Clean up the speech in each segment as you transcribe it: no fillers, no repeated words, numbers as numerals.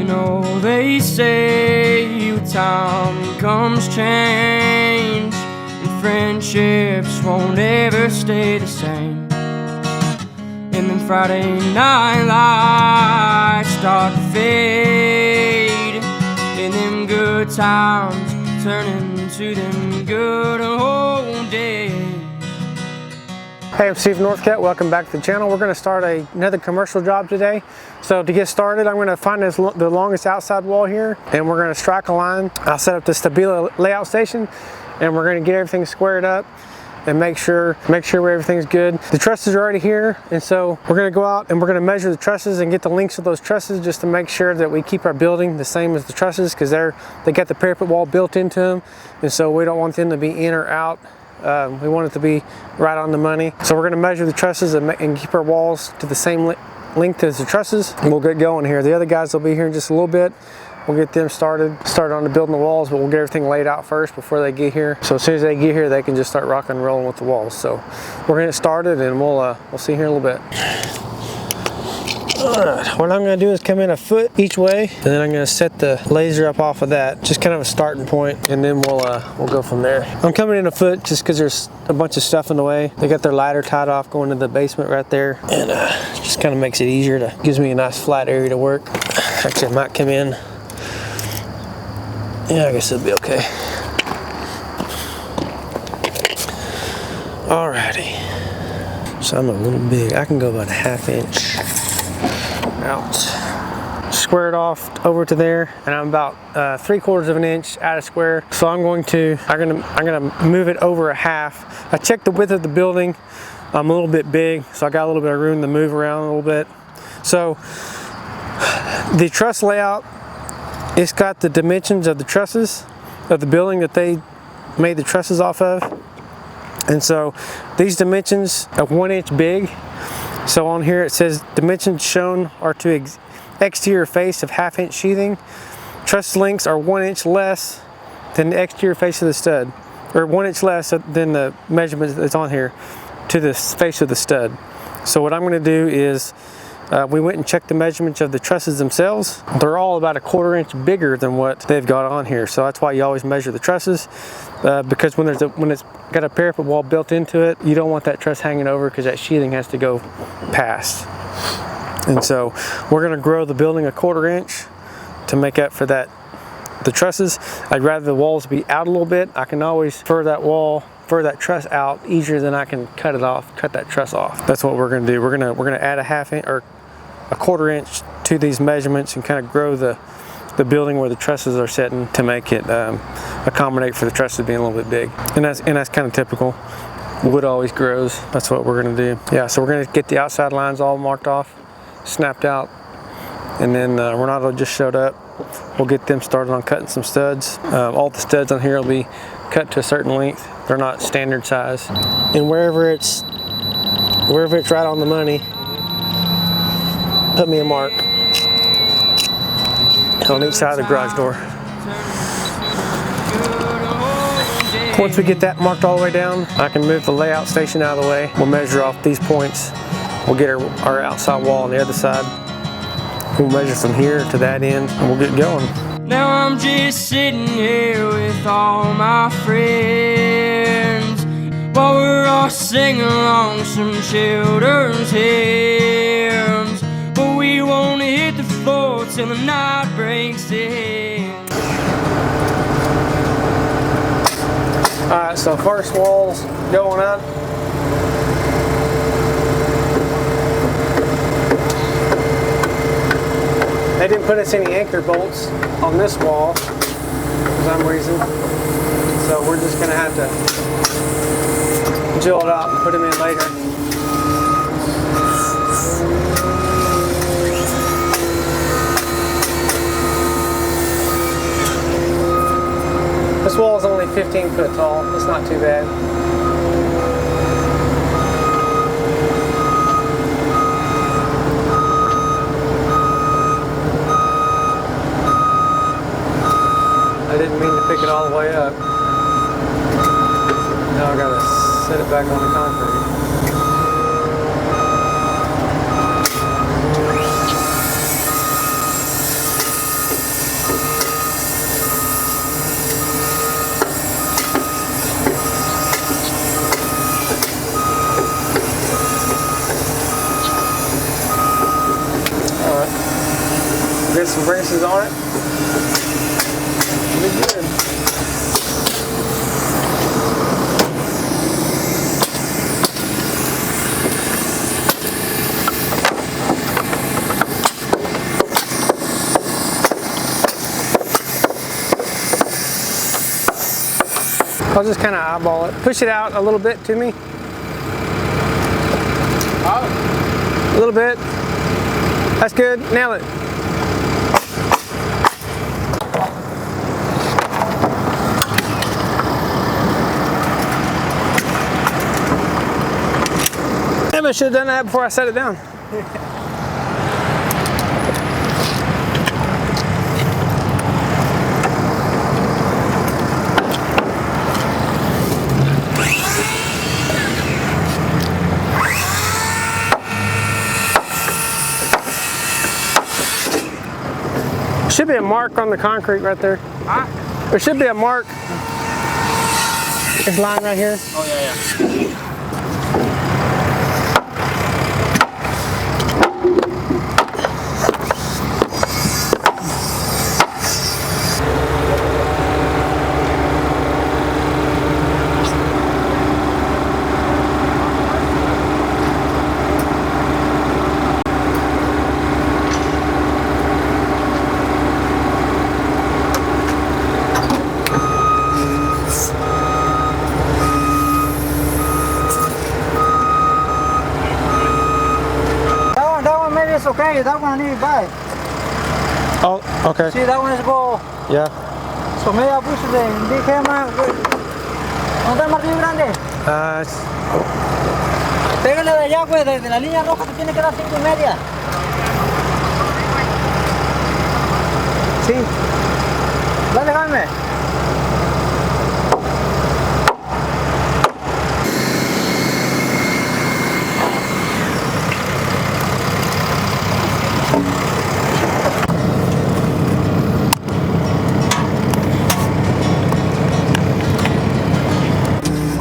You know they say with time comes change, and friendships won't ever stay the same. And then Friday night lights start to fade, and them good times turn into them good old days. Hey, I'm Steve Northcat. Welcome back to the channel. We're going to start another commercial job today. So to get started, I'm going to find the longest outside wall here, and we're going to strike a line. I'll set up the Stabila layout station, and we're going to get everything squared up and make sure everything's good. The trusses are already here, and so we're going to go out and we're going to measure the trusses and get the lengths of those trusses just to make sure that we keep our building the same as the trusses, because they got the parapet wall built into them, and so we don't want them to be in or out. We want it to be right on the money. So we're going to measure the trusses and keep our walls to the same length as the trusses, and we'll get going here. The other guys will be here in just a little bit. We'll get them started on the building the walls, but we'll get everything laid out first before they get here. So as soon as they get here, they can just start rocking and rolling with the walls. So we're going to get started, and we'll see you here in a little bit. What I'm going to do is come in a foot each way, and then I'm going to set the laser up off of that, just kind of a starting point, and then we'll go from there. I'm coming in a foot just because there's a bunch of stuff in the way. They got their ladder tied off going to the basement right there, and just kind of makes it easier. Gives me a nice flat area to work. Actually, I might come in. Yeah, I guess it'll be okay. Alrighty. So I'm a little big. I can go about a ½ inch out. Square it off over to there, and I'm about 3/4 of an inch out of square. So I'm gonna move it over a half. I checked the width of the building. I'm a little bit big, so I got a little bit of room to move around a little bit. So the truss layout, it's got the dimensions of the trusses of the building that they made the trusses off of, and so these dimensions are 1 inch big. So on here it says dimensions shown are to exterior face of ½ inch sheathing. Truss lengths are 1 inch less than the exterior face of the stud, or 1 inch less than the measurement that's on here to the face of the stud. So what I'm going to do is we went and checked the measurements of the trusses themselves. They're all about a ½ inch bigger than what they've got on here. So that's why you always measure the trusses, because when it's got a parapet wall built into it, you don't want that truss hanging over, because that sheathing has to go past. And so we're going to grow the building a ½ inch to make up for that. The trusses, I'd rather the walls be out a little bit. I can always fur that truss out easier than I can cut that truss off. That's what we're going to do. We're going to add a ½ inch or a ½ inch to these measurements and kind of grow the building where the trusses are sitting to make it accommodate for the trusses being a little bit big. And that's kind of typical. Wood always grows. That's what we're going to do. Yeah, so we're going to get the outside lines all marked off, snapped out, and then Renato just showed up. We'll get them started on cutting some studs. All the studs on here will be cut to a certain length. They're not standard size. And wherever it's right on the money, put me a mark on each side of the garage door. Once we get that marked all the way down, I can move the layout station out of the way. We'll measure off these points. We'll get our outside wall on the other side. We'll measure from here to that end, and we'll get going. Now I'm just sitting here with all my friends, while we're all singing along some children's hymns, but we won't hit the floor till the night breaks in. Alright, so first wall's going up. They didn't put us any anchor bolts on this wall for some reason, so we're just going to have to drill it out and put them in later. This wall is only 15 foot tall. It's not too bad. I didn't mean to pick it all the way up. Now I gotta set it back on the concrete. some braces on it. It'll be good. I'll just kind of eyeball it. Push it out a little bit to me. A little bit. That's good. Nail it. Maybe I should have done that before I set it down. Should be a mark on the concrete right there. Huh? There should be a mark. This line right here. Oh yeah. It's okay, that one I need to buy. Oh, okay. See, that one is go. Yeah. So maybe I'll push it in. Dije más. ¿Dónde está el martillo grande? Pégale de allá, güey, desde la línea roja te tiene que dar 5:30. Sí. Dale, Jaime.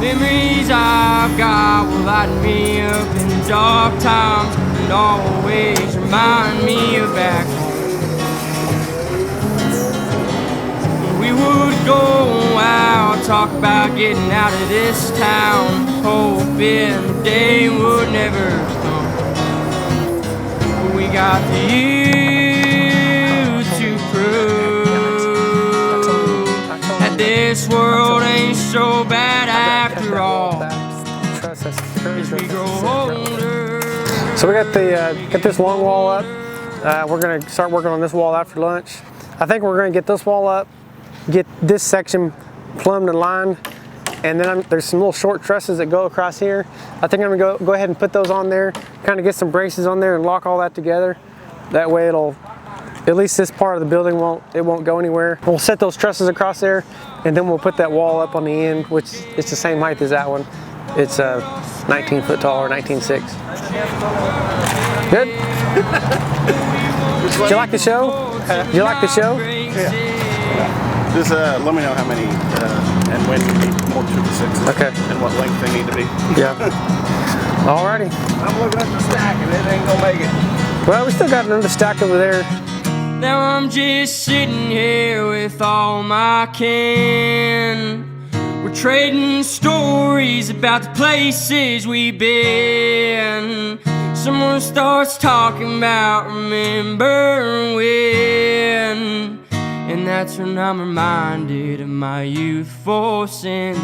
Memories I've got will light me up in dark times and always remind me of back home. We would go out, talk about getting out of this town, hoping the day would never come. But we got the youth to prove that this world ain't so bad after all. As we grow older. So we got this long wall up. We're gonna start working on this wall after lunch. I think we're gonna get this wall up, get this section plumbed and lined, and then there's some little short trusses that go across here. I think I'm gonna go ahead and put those on there, kind of get some braces on there and lock all that together. That way it'll, at least this part of the building won't go anywhere. We'll set those trusses across there, and then we'll put that wall up on the end, which it's the same height as that one. It's 19 foot tall or 19.6. Good? Did you like the show? Did you like the show? Yeah. Just let me know how many and when you need more 2x6s. Okay. And what length they need to be. Yeah. Alrighty. I'm looking at the stack and it ain't gonna make it. Well, we still got another stack over there. Now I'm just sitting here with all my kin. We're trading stories about the places we've been. Someone starts talking about remember when, and that's when I'm reminded of my youthful sins.